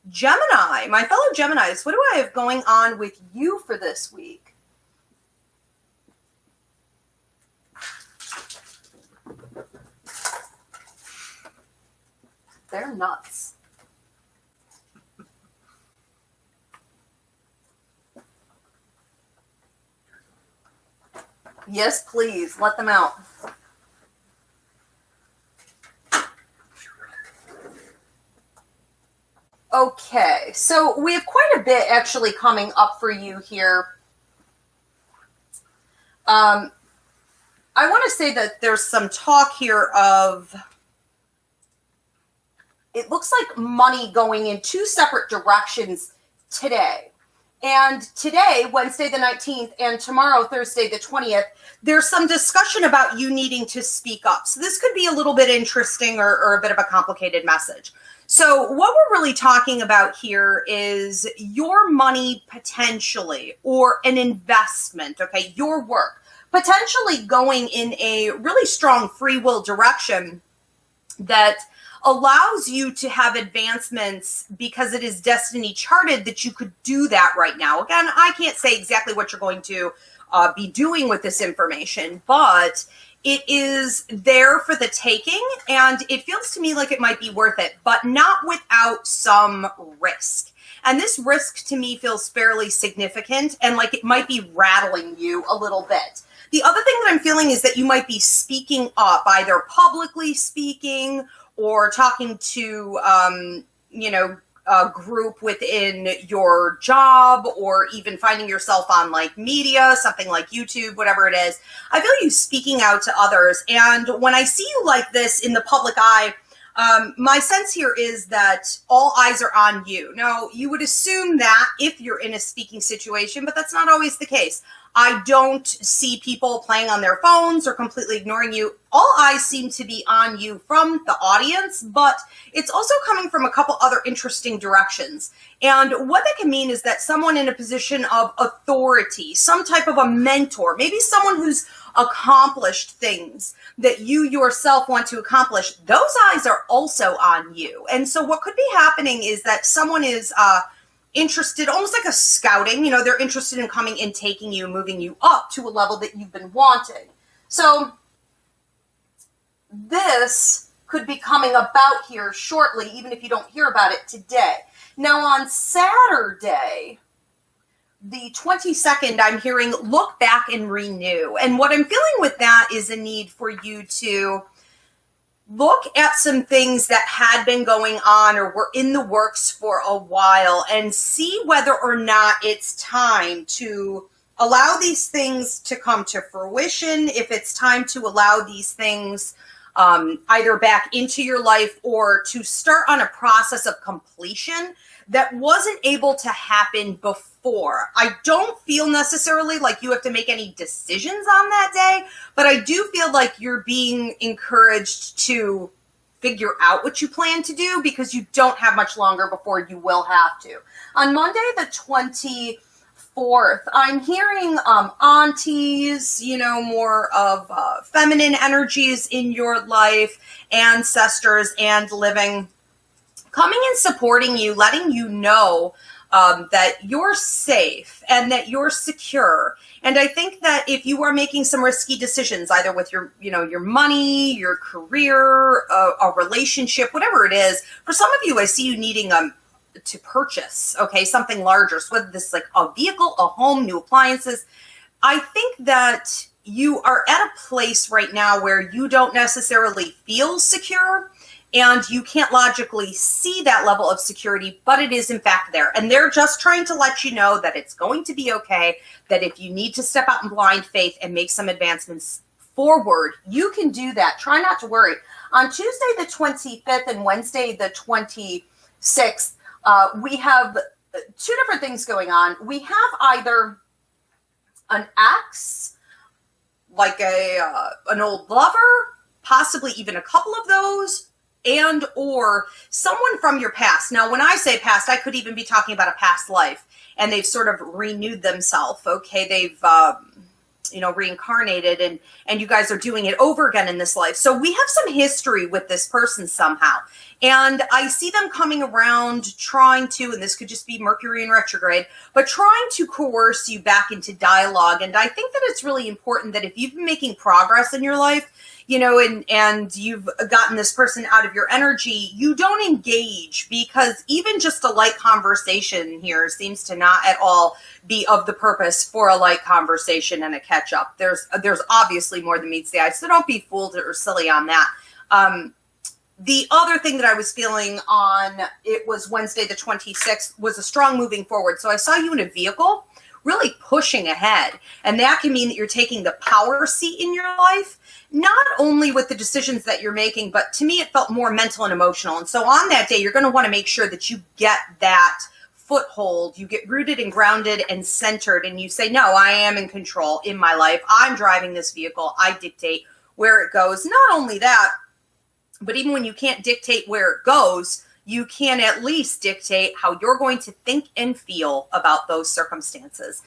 Gemini, my fellow Geminis, what do I have going on with you for this week? They're nuts. Yes, please, let them out. Okay, so we have quite a bit actually coming up for you here. I want to say that there's some talk here of, it looks like money going in two separate directions today. And today, Wednesday the 19th, and tomorrow, Thursday the 20th, there's some discussion about you needing to speak up. So this could be a little bit interesting or a bit of a complicated message. So what we're really talking about here is your money potentially, or an investment, okay, your work, potentially going in a really strong free will direction that allows you to have advancements because it is destiny charted that you could do that right now. Again, I can't say exactly what you're going to be doing with this information, but it is there for the taking, and it feels to me like it might be worth it, but not without some risk. And this risk to me feels fairly significant and like it might be rattling you a little bit. The other thing that I'm feeling is that you might be speaking up, either publicly speaking or talking to, a group within your job, or even finding yourself on like media, something like YouTube, whatever it is. I feel you speaking out to others. And when I see you like this in the public eye, my sense here is that all eyes are on you. Now, you would assume that if you're in a speaking situation, but that's not always the case. I don't see people playing on their phones or completely ignoring you. All eyes seem to be on you from the audience, but it's also coming from a couple other interesting directions. And what that can mean is that someone in a position of authority, some type of a mentor, maybe someone who's accomplished things that you yourself want to accomplish, those eyes are also on you. And so what could be happening is that someone is interested, almost like a scouting, they're interested in coming and taking you, moving you up to a level that you've been wanting. So this could be coming about here shortly, even if you don't hear about it today. Now on Saturday, the 22nd, I'm hearing look back and renew. And what I'm feeling with that is a need for you to look at some things that had been going on or were in the works for a while and see whether or not it's time to allow these things to come to fruition, if it's time to allow these things either back into your life or to start on a process of completion that wasn't able to happen before. I don't feel necessarily like you have to make any decisions on that day, but I do feel like you're being encouraged to figure out what you plan to do because you don't have much longer before you will have to. On Monday, the 24th, I'm hearing aunties, more of feminine energies in your life, ancestors, and living coming and supporting you, letting you know that you're safe and that you're secure. And I think that if you are making some risky decisions, either with your, your money, your career, a relationship, whatever it is, for some of you, I see you needing to purchase, okay, something larger. So whether this is like a vehicle, a home, new appliances, I think that you are at a place right now where you don't necessarily feel secure. And you can't logically see that level of security, but it is in fact there. And they're just trying to let you know that it's going to be okay, that if you need to step out in blind faith and make some advancements forward, you can do that. Try not to worry. On Tuesday the 25th and Wednesday the 26th, we have two different things going on. We have either an ex, like an old lover, possibly even a couple of those, and or someone from your past. Now, when I say past, I could even be talking about a past life, and they've sort of renewed themselves. Okay, they've reincarnated, and you guys are doing it over again in this life. So we have some history with this person somehow. And I see them coming around trying to, and this could just be Mercury in retrograde, but trying to coerce you back into dialogue. And I think that it's really important that if you've been making progress in your life, and you've gotten this person out of your energy, you don't engage, because even just a light conversation here seems to not at all be of the purpose for a light conversation and a catch up. There's obviously more than meets the eye, so don't be fooled or silly on that. The other thing that I was feeling on, it was Wednesday the 26th, was a strong moving forward. So I saw you in a vehicle really pushing ahead. And that can mean that you're taking the power seat in your life, not only with the decisions that you're making, but to me, it felt more mental and emotional. And so on that day, you're going to want to make sure that you get that foothold, you get rooted and grounded and centered, and you say, no, I am in control in my life. I'm driving this vehicle. I dictate where it goes. Not only that, but even when you can't dictate where it goes, you can at least dictate how you're going to think and feel about those circumstances.